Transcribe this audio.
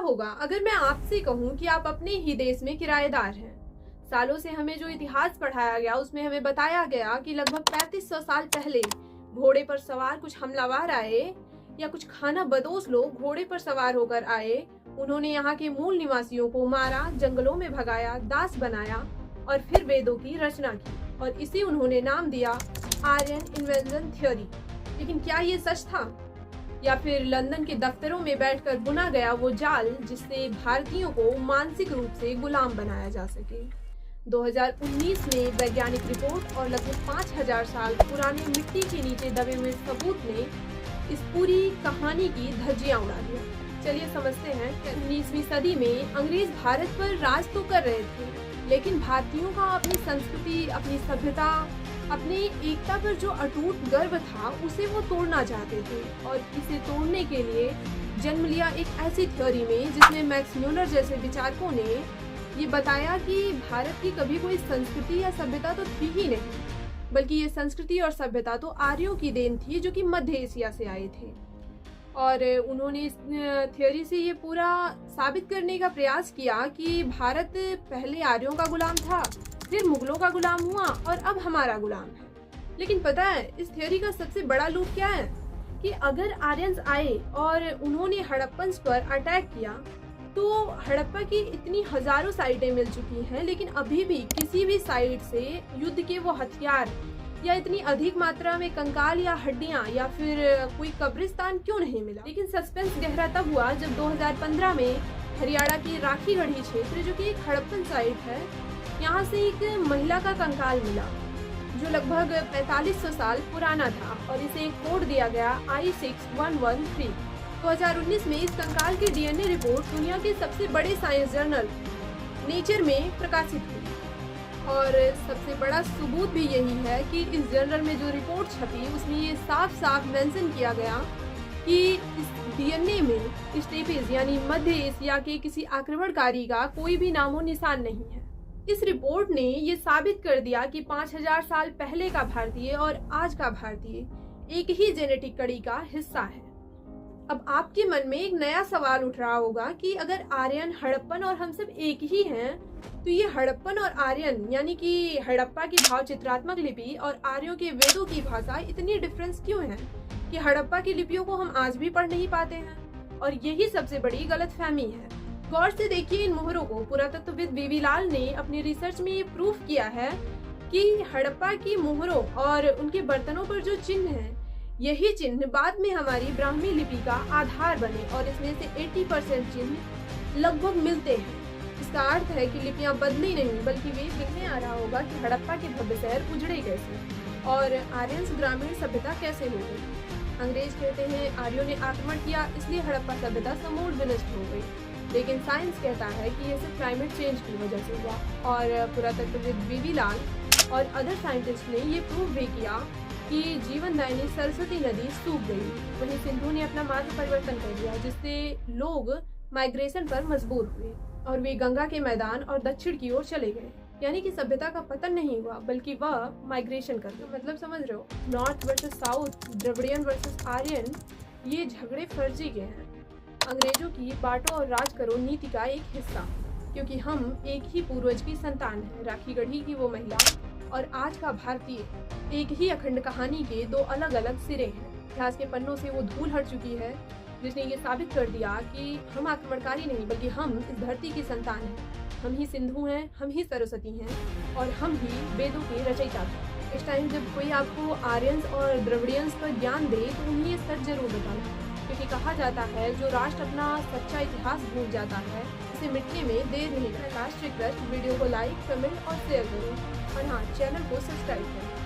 होगा अगर मैं आपसे कहूँ कि आप अपने ही देश में किराएदार हैं। सालों से हमें जो इतिहास पढ़ाया गया उसमें हमें बताया गया कि लगभग 3500 साल पहले घोड़े पर सवार कुछ हमलावर आए या कुछ खाना बदोश लोग घोड़े पर सवार होकर आए। उन्होंने यहाँ के मूल निवासियों को मारा, जंगलों में भगाया, दास बनाया और फिर वेदों की रचना की और इसे उन्होंने नाम दिया आर्यन इन्वेंशन थ्योरी। लेकिन क्या ये सच था या फिर लंदन के दफ्तरों में बैठकर बुना गया वो जाल जिससे भारतीयों को मानसिक रूप से गुलाम बनाया जा सके। 2019 में वैज्ञानिक रिपोर्ट और लगभग 5000 साल पुराने मिट्टी के नीचे दबे हुए सबूत ने इस पूरी कहानी की धज्जियां उड़ा दिया। चलिए समझते हैं कि 19वीं सदी में अंग्रेज भारत पर राज तो कर रहे थे, लेकिन भारतीयों का अपनी संस्कृति, अपनी सभ्यता, अपने एकता पर जो अटूट गर्व था उसे वो तोड़ना चाहते थे और इसे तोड़ने के लिए जन्म लिया एक ऐसी थ्योरी में जिसमें मैक्स म्यूलर जैसे विचारकों ने ये बताया कि भारत की कभी कोई संस्कृति या सभ्यता तो थी ही नहीं, बल्कि ये संस्कृति और सभ्यता तो आर्यों की देन थी जो कि मध्य एशिया से आए थे। और उन्होंने इस थ्योरी से ये पूरा साबित करने का प्रयास किया कि भारत पहले आर्यों का गुलाम था, फिर मुगलों का गुलाम हुआ और अब हमारा गुलाम है। लेकिन पता है इस थ्योरी का सबसे बड़ा लूप क्या है कि अगर आर्यंस आए और उन्होंने हड़प्पन्स पर अटैक किया तो हड़प्पा की इतनी हजारों साइटें मिल चुकी हैं, लेकिन अभी भी किसी भी साइट से युद्ध के वो हथियार या इतनी अधिक मात्रा में कंकाल या हड्डियां या फिर कोई कब्रिस्तान क्यों नहीं मिला। लेकिन सस्पेंस गहरा तब हुआ जब 2015 में हरियाणा की राखीगढ़ी क्षेत्र जो कि एक हड़प्पन साइट है, यहाँ से एक महिला का कंकाल मिला जो लगभग 4500 साल पुराना था और इसे एक कोड दिया गया I6113। 2019 में इस कंकाल की DNA रिपोर्ट दुनिया के सबसे बड़े साइंस जर्नल नेचर में प्रकाशित हुई और सबसे बड़ा सबूत भी यही है कि इस जर्नल में जो रिपोर्ट छपी उसमें ये साफ साफ मेंशन किया गया कि इस DNA में स्टेपीज यानी मध्य एशिया के किसी आक्रमणकारी का कोई भी नामो निशान नहीं है। इस रिपोर्ट ने ये साबित कर दिया कि 5000 साल पहले का भारतीय और आज का भारतीय एक ही जेनेटिक कड़ी का हिस्सा है। अब आपके मन में एक नया सवाल उठ रहा होगा कि अगर आर्यन, हड़प्पन और हम सब एक ही हैं, तो ये हड़प्पन और आर्यन यानी कि हड़प्पा की भाव चित्रात्मक लिपि और आर्यों के वेदों की भाषा इतनी डिफरेंस क्यों है कि हड़प्पा की लिपियों को हम आज भी पढ़ नहीं पाते हैं। और यही सबसे बड़ी गलतफहमी है। गौर से देखिए इन मोहरों को। पुरातत्वविद वीवी लाल ने अपनी रिसर्च में ये प्रूफ किया है कि हड़प्पा की मोहरों और उनके बर्तनों पर जो चिन्ह है, यही चिन्ह बाद में हमारी ब्राह्मी लिपि का आधार बने और इसमें से 80% चिन्ह लगभग मिलते हैं। इसका अर्थ है कि लिपियां बदली नहीं बल्कि वे दिखने आ रहा होगा कि हड़प्पा के भव्य शहर उजड़े कैसे और आर्यंस ग्रामीण सभ्यता कैसे हो गई। अंग्रेज कहते हैं आर्यों ने आक्रमण किया इसलिए हड़प्पा सभ्यता समूल विनष्ट हो गई, लेकिन साइंस कहता है कि ये सिर्फ क्लाइमेट चेंज की वजह से हुआ। और पुरातत्वविद वीवी लाल और अदर साइंटिस्ट ने ये प्रूव भी किया कि जीवनदायिनी सरस्वती नदी सूख गई। वहीं सिंधु ने अपना मार्ग परिवर्तन कर दिया जिससे लोग माइग्रेशन पर मजबूर हुए और वे गंगा के मैदान और दक्षिण की ओर चले गए। यानी कि सभ्यता का पतन नहीं हुआ बल्कि वह माइग्रेशन कर गया। मतलब समझ रहे हो, north versus south, Dravidian versus Aryan, ये झगड़े फर्जी के हैं। अंग्रेजों की बांटो और राज करो नीति का एक हिस्सा, क्योंकि हम एक ही पूर्वज की संतान हैं। राखीगढ़ी की वो महिला और आज का भारतीय एक ही अखंड कहानी के दो अलग अलग सिरे हैं। इतिहास के पन्नों से वो धूल हट चुकी है जिसने ये साबित कर दिया कि हम आक्रमणकारी नहीं बल्कि हम इस धरती की संतान हैं। हम ही सिंधु हैं, हम ही सरस्वती हैं और हम ही वेदों के रचयिता हैं। इस टाइम जब कोई आपको आर्यंस और द्रविडियंस पर ज्ञान दे तो उन्हें ये सच जरूर बताना, क्योंकि कहा जाता है जो राष्ट्र अपना सच्चा इतिहास भूल जाता है इसे मिटने में देर नहीं लगता। राष्ट्रीय वीडियो को लाइक, कमेंट और शेयर करें और हाँ, चैनल को सब्सक्राइब करें।